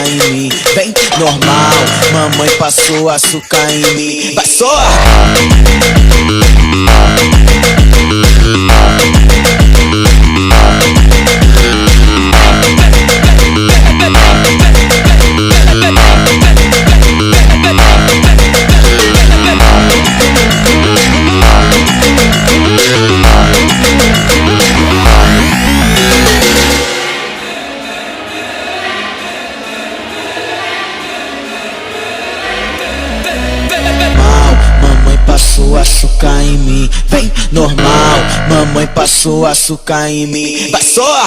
em mim. Vem, normal, mamãe passou açúcar em mim. Vai só! Passou açúcar em mim, vem normal, mamãe passou açúcar em mim. Vai só!